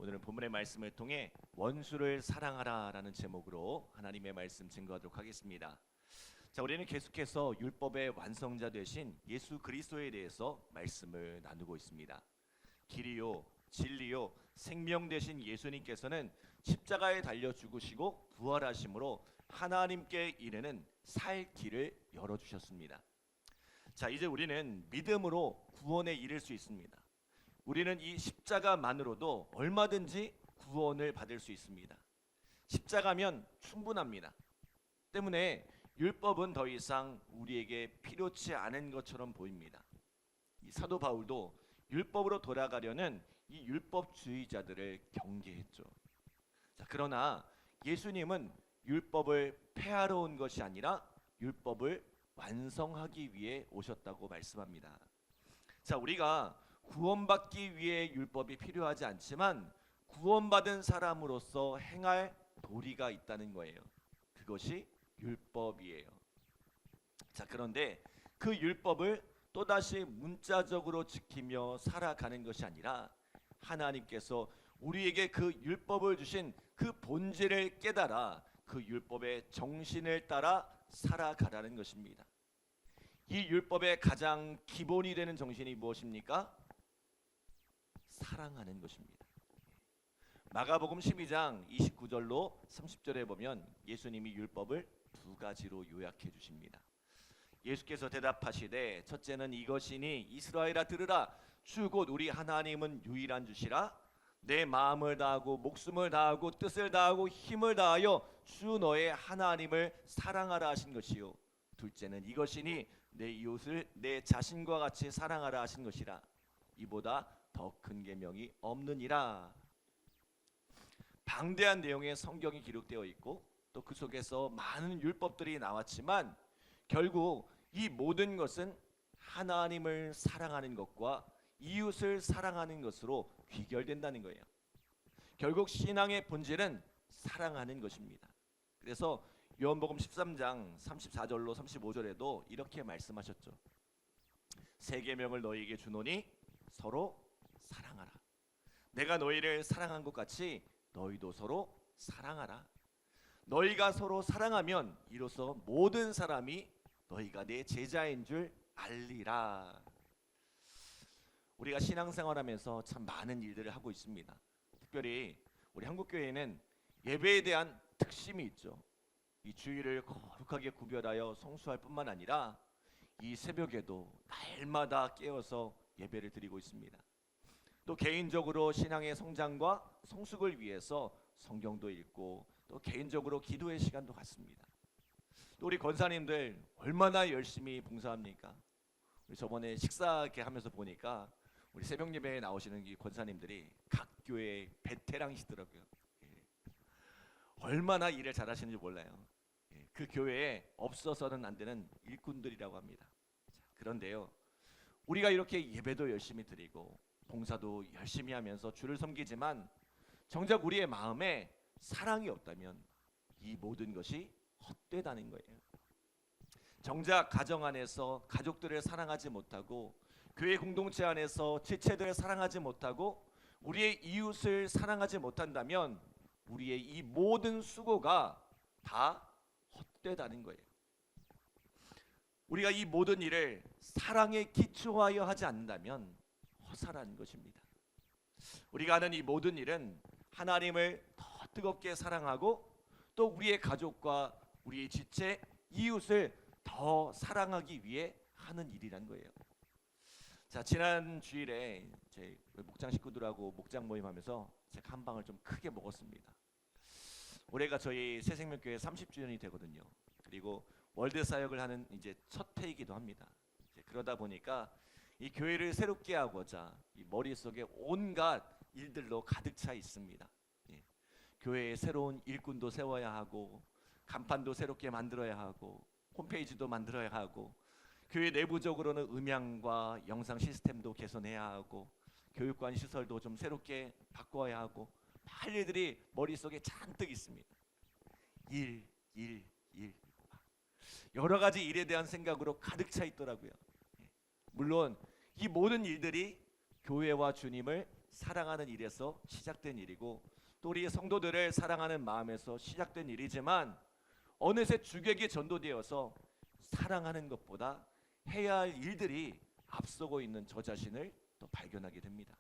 오늘은 본문의 말씀을 통해 원수를 사랑하라라는 제목으로 하나님의 말씀 증거하도록 하겠습니다. 자, 우리는 계속해서 율법의 완성자 되신 예수 그리스도에 대해서 말씀을 나누고 있습니다. 길이요, 진리요, 생명 되신 예수님께서는 십자가에 달려 죽으시고 부활하심으로 하나님께 이르는 살 길을 열어주셨습니다. 자, 이제 우리는 믿음으로 구원에 이를 수 있습니다. 우리는 이 십자가만으로도 얼마든지 구원을 받을 수 있습니다. 십자가면 충분합니다. 때문에 율법은 더 이상 우리에게 필요치 않은 것처럼 보입니다. 이 사도 바울도 율법으로 돌아가려는 이 율법주의자들을 경계했죠. 자, 그러나 예수님은 율법을 폐하러 온 것이 아니라 율법을 완성하기 위해 오셨다고 말씀합니다. 자, 우리가 구원받기 위해 율법이 필요하지 않지만 구원받은 사람으로서 행할 도리가 있다는 거예요. 그것이 율법이에요. 자, 그런데 그 율법을 또다시 문자적으로 지키며 살아가는 것이 아니라 하나님께서 우리에게 그 율법을 주신 그 본질을 깨달아 그 율법의 정신을 따라 살아가라는 것입니다. 이 율법의 가장 기본이 되는 정신이 무엇입니까? 사랑하는 것입니다. 마가복음 12장 29절로 30절에 보면 예수님이 율법을 두 가지로 요약해 주십니다. 예수께서 대답하시되 첫째는 이것이니 이스라엘아 들으라 주 곧 우리 하나님은 유일한 주시라 내 마음을 다하고 목숨을 다하고 뜻을 다하고 힘을 다하여 주 너의 하나님을 사랑하라 하신 것이요 둘째는 이것이니 내 이웃을 내 자신과 같이 사랑하라 하신 것이라 이보다 더 큰 계명이 없느니라. 방대한 내용의 성경이 기록되어 있고 또 그 속에서 많은 율법들이 나왔지만 결국 이 모든 것은 하나님을 사랑하는 것과 이웃을 사랑하는 것으로 귀결된다는 거예요. 결국 신앙의 본질은 사랑하는 것입니다. 그래서 요한복음 13장 34절로 35절에도 이렇게 말씀하셨죠. 새 계명을 너희에게 주노니 서로 사랑하라. 내가 너희를 사랑한 것 같이 너희도 서로 사랑하라. 너희가 서로 사랑하면 이로써 모든 사람이 너희가 내 제자인 줄 알리라. 우리가 신앙생활하면서 참 많은 일들을 하고 있습니다. 특별히 우리 한국교회에는 예배에 대한 특심이 있죠. 이 주일을 거룩하게 구별하여 성수할 뿐만 아니라 이 새벽에도 날마다 깨어서 예배를 드리고 있습니다. 또 개인적으로 신앙의 성장과 성숙을 위해서 성경도 읽고 또 개인적으로 기도의 시간도 갖습니다. 또 우리 권사님들 얼마나 열심히 봉사합니까? 우리 저번에 식사하게 하면서 보니까 우리 새벽 예배에 나오시는 이 권사님들이 각 교회의 베테랑이시더라고요. 얼마나 일을 잘하시는지 몰라요. 그 교회에 없어서는 안 되는 일꾼들이라고 합니다. 그런데요, 우리가 이렇게 예배도 열심히 드리고 봉사도 열심히 하면서 주를 섬기지만 정작 우리의 마음에 사랑이 없다면 이 모든 것이 헛되다는 거예요. 정작 가정 안에서 가족들을 사랑하지 못하고 교회 공동체 안에서 지체들을 사랑하지 못하고 우리의 이웃을 사랑하지 못한다면 우리의 이 모든 수고가 다 헛되다는 거예요. 우리가 이 모든 일을 사랑에 기초하여 하지 않는다면 허사라는 것입니다. 우리가 하는 이 모든 일은 하나님을 더 뜨겁게 사랑하고 또 우리의 가족과 우리의 지체, 이웃을 더 사랑하기 위해 하는 일이란 거예요. 자, 지난 주일에 제 목장 식구들하고 목장 모임하면서 제가 한 방을 좀 크게 먹었습니다. 올해가 저희 새생명교회 30주년이 되거든요. 그리고 월드 사역을 하는 이제 첫 해이기도 합니다. 그러다 보니까 이 교회를 새롭게 하고자 이 머릿속에 온갖 일들로 가득 차 있습니다. 교회에 새로운 일꾼도 세워야 하고 간판도 새롭게 만들어야 하고 홈페이지도 만들어야 하고 교회 내부적으로는 음향과 영상 시스템도 개선해야 하고 교육관 시설도 좀 새롭게 바꿔야 하고 할 일들이 머릿속에 잔뜩 있습니다. 일. 여러 가지 일에 대한 생각으로 가득 차 있더라고요. 물론 이 모든 일들이 교회와 주님을 사랑하는 일에서 시작된 일이고 또 우리 성도들을 사랑하는 마음에서 시작된 일이지만 어느새 주객이 전도되어서 사랑하는 것보다 해야 할 일들이 앞서고 있는 저 자신을 또 발견하게 됩니다.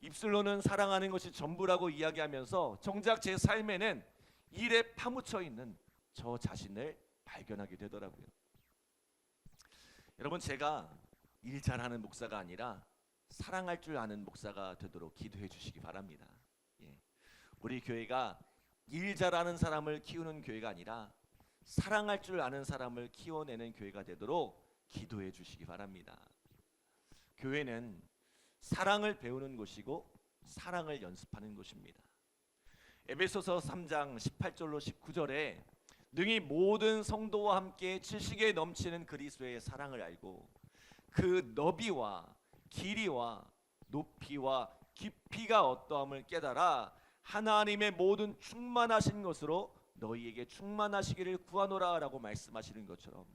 입술로는 사랑하는 것이 전부라고 이야기하면서 정작 제 삶에는 일에 파묻혀 있는 저 자신을 발견하게 되더라고요. 여러분, 제가 일 잘하는 목사가 아니라 사랑할 줄 아는 목사가 되도록 기도해 주시기 바랍니다. 예. 우리 교회가 일 잘하는 사람을 키우는 교회가 아니라 사랑할 줄 아는 사람을 키워내는 교회가 되도록 기도해 주시기 바랍니다. 교회는 사랑을 배우는 곳이고 사랑을 연습하는 곳입니다. 에베소서 3장 18절로 19절에 능히 모든 성도와 함께 지식에 넘치는 그리스도의 사랑을 알고 그 너비와 길이와 높이와 깊이가 어떠함을 깨달아 하나님의 모든 충만하신 것으로 너희에게 충만하시기를 구하노라 라고 말씀하시는 것처럼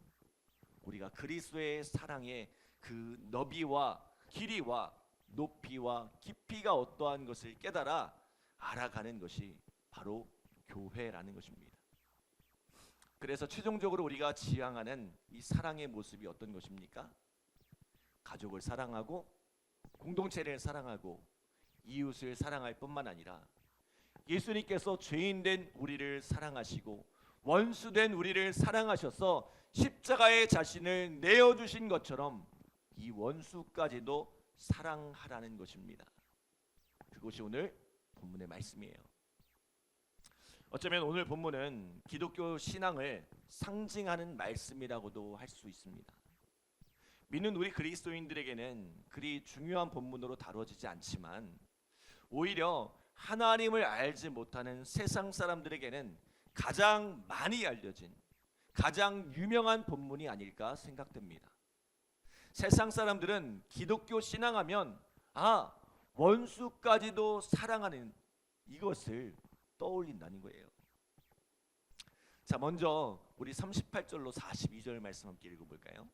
우리가 그리스도의 사랑의 그 너비와 길이와 높이와 깊이가 어떠한 것을 깨달아 알아가는 것이 바로 교회라는 것입니다. 그래서 최종적으로 우리가 지향하는 이 사랑의 모습이 어떤 것입니까? 가족을 사랑하고 공동체를 사랑하고 이웃을 사랑할 뿐만 아니라 예수님께서 죄인된 우리를 사랑하시고 원수된 우리를 사랑하셔서 십자가에 자신을 내어주신 것처럼 이 원수까지도 사랑하라는 것입니다. 그것이 오늘 본문의 말씀이에요. 어쩌면 오늘 본문은 기독교 신앙을 상징하는 말씀이라고도 할 수 있습니다. 믿는 우리 그리스도인들에게는 그리 중요한 본문으로 다뤄지지 않지만 오히려 하나님을 알지 못하는 세상 사람들에게는 가장 많이 알려진 가장 유명한 본문이 아닐까 생각됩니다. 세상 사람들은 기독교 신앙하면 원수까지도 사랑하는 이것을 떠올린다는 거예요. 자, 먼저 우리 38절로 42절 말씀 함께 읽어볼까요?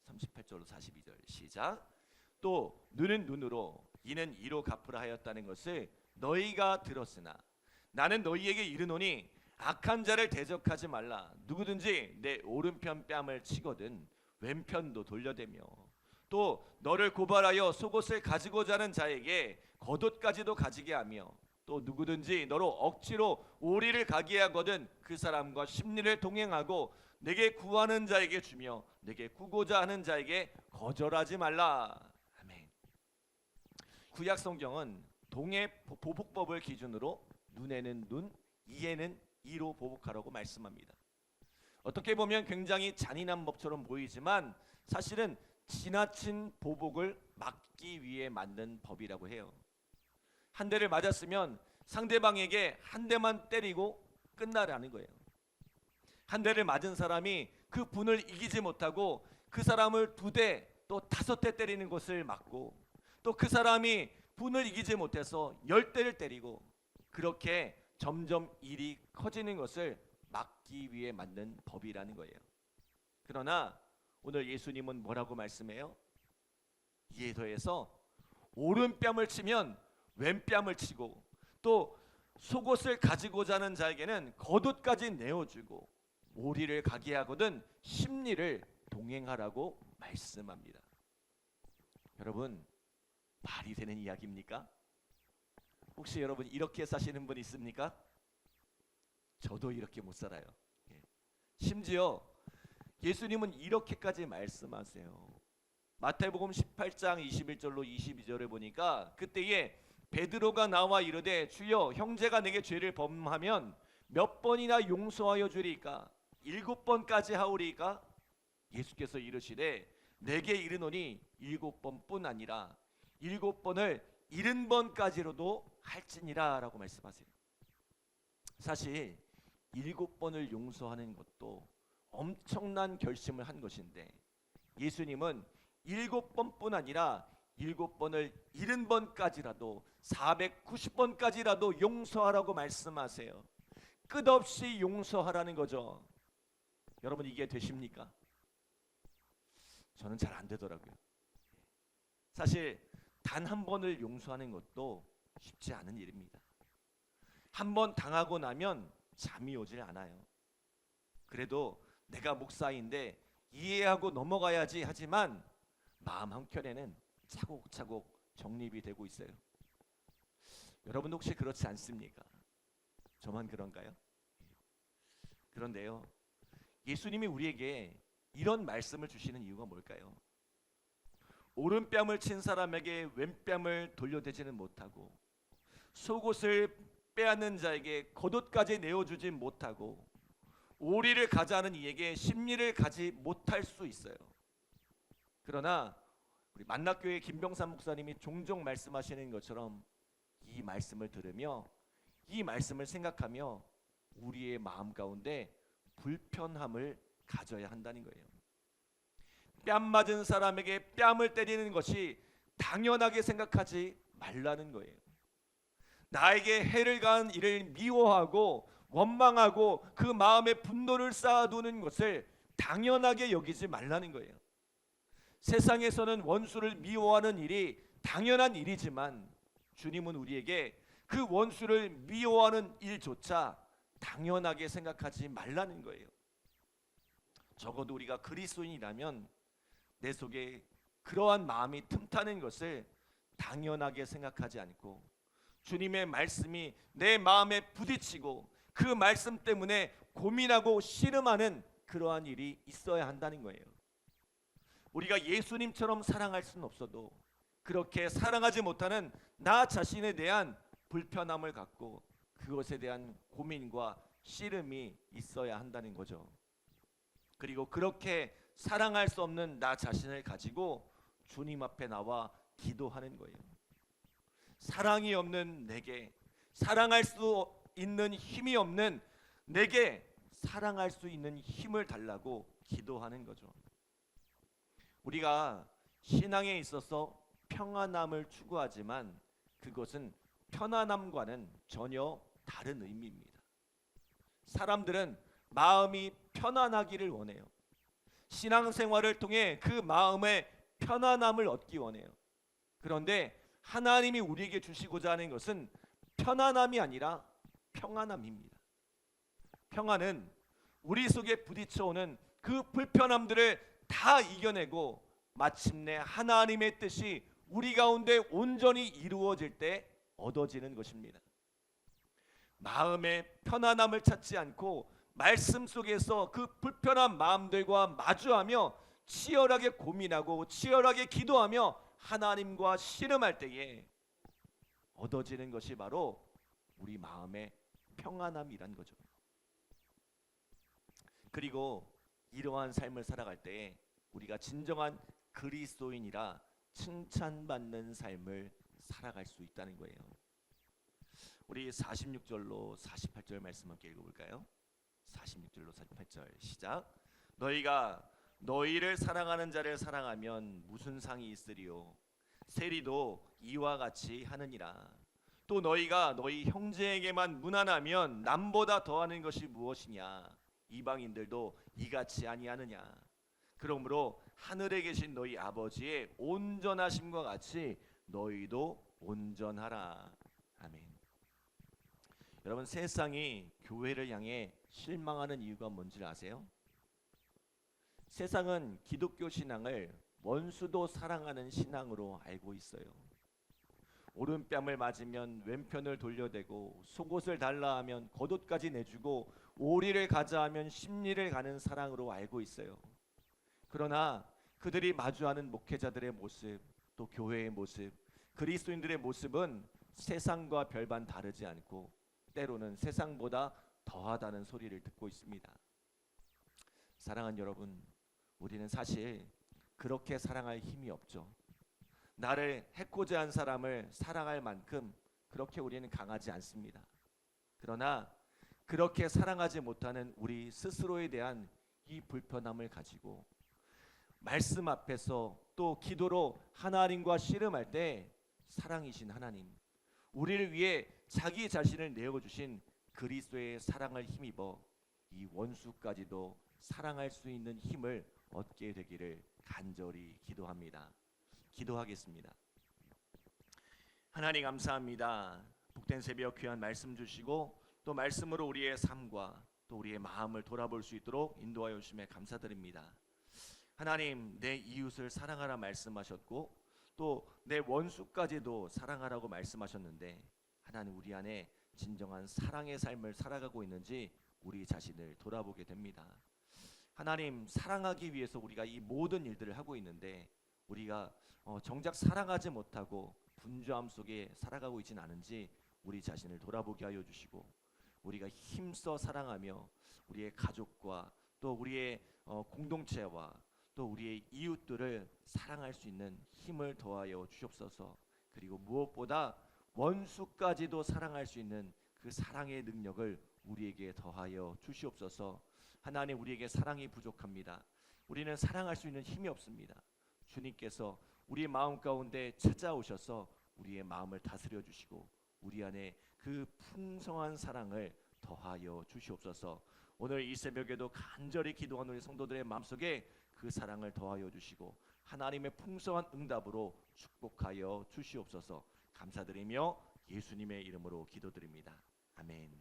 38절로 42절 시작. 또 눈은 눈으로 이는 이로 갚으라 하였다는 것을 너희가 들었으나 나는 너희에게 이르노니 악한 자를 대적하지 말라. 누구든지 내 오른편 뺨을 치거든 왼편도 돌려대며 또 너를 고발하여 속옷을 가지고자 하는 자에게 겉옷까지도 가지게 하며 또 누구든지 너로 억지로 오리를 가게 하거든 그 사람과 심리를 동행하고 내게 구하는 자에게 주며 내게 구고자 하는 자에게 거절하지 말라. 아멘. 구약 성경은 동해 보복법을 기준으로 눈에는 눈, 이에는 이로 보복하라고 말씀합니다. 어떻게 보면 굉장히 잔인한 법처럼 보이지만 사실은 지나친 보복을 막기 위해 만든 법이라고 해요. 한 대를 맞았으면 상대방에게 한 대만 때리고 끝나라는 거예요. 한 대를 맞은 사람이 그 분을 이기지 못하고 그 사람을 2대 또 5대 때리는 것을 막고 또 그 사람이 분을 이기지 못해서 10대를 때리고 그렇게 점점 일이 커지는 것을 막기 위해 만든 법이라는 거예요. 그러나 오늘 예수님은 뭐라고 말씀해요? 이에 더해서 오른뺨을 치면 왼뺨을 치고 또 속옷을 가지고자 하는 자에게는 겉옷까지 내어주고 오리를 가게 하거든 심리를 동행하라고 말씀합니다. 여러분, 말이 되는 이야기입니까? 혹시 여러분 이렇게 사시는 분 있습니까? 저도 이렇게 못 살아요. 심지어 예수님은 이렇게까지 말씀하세요. 마태복음 18장 21절로 22절에 보니까 그때에 베드로가 나와 이르되 주여 형제가 내게 죄를 범하면 몇 번이나 용서하여 주리까? 7번까지 하오리까? 예수께서 이르시되 내게 이르노니 7번뿐 아니라 7번을 70번까지로도 할지니라 라고 말씀하세요. 사실 7번을 용서하는 것도 엄청난 결심을 한 것인데 예수님은 7번뿐 아니라 7번을 70번까지라도 490번까지라도 용서하라고 말씀하세요. 끝없이 용서하라는 거죠. 여러분 이게 되십니까? 저는 잘 안 되더라고요. 사실 단 한 번을 용서하는 것도 쉽지 않은 일입니다. 한 번 당하고 나면 잠이 오질 않아요. 그래도 내가 목사인데 이해하고 넘어가야지 하지만 마음 한켠에는 차곡차곡 정립이 되고 있어요. 여러분 혹시 그렇지 않습니까? 저만 그런가요? 그런데요, 예수님이 우리에게 이런 말씀을 주시는 이유가 뭘까요? 오른뺨을 친 사람에게 왼뺨을 돌려대지는 못하고, 속옷을 빼앗는 자에게 겉옷까지 내어주지 못하고, 오리를 가자는 이에게 심리를 가지 못할 수 있어요. 그러나 우리 만락교회 김병삼 목사님이 종종 말씀하시는 것처럼 이 말씀을 들으며 이 말씀을 생각하며 우리의 마음 가운데 불편함을 가져야 한다는 거예요. 뺨 맞은 사람에게 뺨을 때리는 것이 당연하게 생각하지 말라는 거예요. 나에게 해를 가한 이를 미워하고 원망하고 그 마음에 분노를 쌓아두는 것을 당연하게 여기지 말라는 거예요. 세상에서는 원수를 미워하는 일이 당연한 일이지만 주님은 우리에게 그 원수를 미워하는 일조차 당연하게 생각하지 말라는 거예요. 적어도 우리가 그리스도인이라면 내 속에 그러한 마음이 틈타는 것을 당연하게 생각하지 않고 주님의 말씀이 내 마음에 부딪히고 그 말씀 때문에 고민하고 씨름하는 그러한 일이 있어야 한다는 거예요. 우리가 예수님처럼 사랑할 수는 없어도 그렇게 사랑하지 못하는 나 자신에 대한 불편함을 갖고 그것에 대한 고민과 씨름이 있어야 한다는 거죠. 그리고 그렇게 사랑할 수 없는 나 자신을 가지고 주님 앞에 나와 기도하는 거예요. 사랑이 없는 내게, 사랑할 수 있는 힘이 없는 내게 사랑할 수 있는 힘을 달라고 기도하는 거죠. 우리가 신앙에 있어서 평안함을 추구하지만 그것은 편안함과는 전혀 다른 의미입니다. 사람들은 마음이 편안하기를 원해요. 신앙생활을 통해 그 마음의 편안함을 얻기 원해요. 그런데 하나님이 우리에게 주시고자 하는 것은 편안함이 아니라 평안함입니다. 평안은 우리 속에 부딪혀오는 그 불편함들을 다 이겨내고 마침내 하나님의 뜻이 우리 가운데 온전히 이루어질 때 얻어지는 것입니다. 마음의 편안함을 찾지 않고 말씀 속에서 그 불편한 마음들과 마주하며 치열하게 고민하고 치열하게 기도하며 하나님과 씨름할 때에 얻어지는 것이 바로 우리 마음의 평안함이란 거죠. 그리고 이러한 삶을 살아갈 때에 우리가 진정한 그리스도인이라 칭찬받는 삶을 살아갈 수 있다는 거예요. 우리 46절로 48절 말씀 함께 읽어볼까요? 46절로 48절 시작. 너희가 너희를 사랑하는 자를 사랑하면 무슨 상이 있으리요? 세리도 이와 같이 하느니라. 또 너희가 너희 형제에게만 무난하면 남보다 더하는 것이 무엇이냐? 이방인들도 이같이 아니하느냐? 그러므로 하늘에 계신 너희 아버지의 온전하심과 같이 너희도 온전하라. 아멘. 여러분, 세상이 교회를 향해 실망하는 이유가 뭔지 아세요? 세상은 기독교 신앙을 원수도 사랑하는 신앙으로 알고 있어요. 오른뺨을 맞으면 왼편을 돌려대고 속옷을 달라 하면 겉옷까지 내주고 오리를 가자 하면 심리를 가는 사랑으로 알고 있어요. 그러나 그들이 마주하는 목회자들의 모습, 또 교회의 모습, 그리스도인들의 모습은 세상과 별반 다르지 않고 때로는 세상보다 더하다는 소리를 듣고 있습니다. 사랑하는 여러분, 우리는 사실 그렇게 사랑할 힘이 없죠. 나를 해코지 한 사람을 사랑할 만큼 그렇게 우리는 강하지 않습니다. 그러나 그렇게 사랑하지 못하는 우리 스스로에 대한 이 불편함을 가지고 말씀 앞에서 또 기도로 하나님과 씨름할 때 사랑이신 하나님, 우리를 위해 자기 자신을 내어주신 그리스도의 사랑을 힘입어 이 원수까지도 사랑할 수 있는 힘을 얻게 되기를 간절히 기도합니다. 기도하겠습니다. 하나님 감사합니다. 복된 새벽 귀한 말씀 주시고 또 말씀으로 우리의 삶과 또 우리의 마음을 돌아볼 수 있도록 인도하여 주심에 감사드립니다. 하나님, 내 이웃을 사랑하라 말씀하셨고 또 내 원수까지도 사랑하라고 말씀하셨는데, 하나님, 우리 안에 진정한 사랑의 삶을 살아가고 있는지 우리 자신을 돌아보게 됩니다. 하나님, 사랑하기 위해서 우리가 이 모든 일들을 하고 있는데 우리가 정작 사랑하지 못하고 분주함 속에 살아가고 있지는 않은지 우리 자신을 돌아보게 하여 주시고, 우리가 힘써 사랑하며 우리의 가족과 또 우리의 공동체와 또 우리의 이웃들을 사랑할 수 있는 힘을 더하여 주옵소서. 그리고 무엇보다 원수까지도 사랑할 수 있는 그 사랑의 능력을 우리에게 더하여 주시옵소서. 하나님, 우리에게 사랑이 부족합니다. 우리는 사랑할 수 있는 힘이 없습니다. 주님께서 우리의 마음 가운데 찾아오셔서 우리의 마음을 다스려 주시고 우리 안에 그 풍성한 사랑을 더하여 주시옵소서. 오늘 이 새벽에도 간절히 기도하는 우리 성도들의 마음속에 그 사랑을 더하여 주시고 하나님의 풍성한 응답으로 축복하여 주시옵소서. 감사드리며 예수님의 이름으로 기도드립니다. 아멘.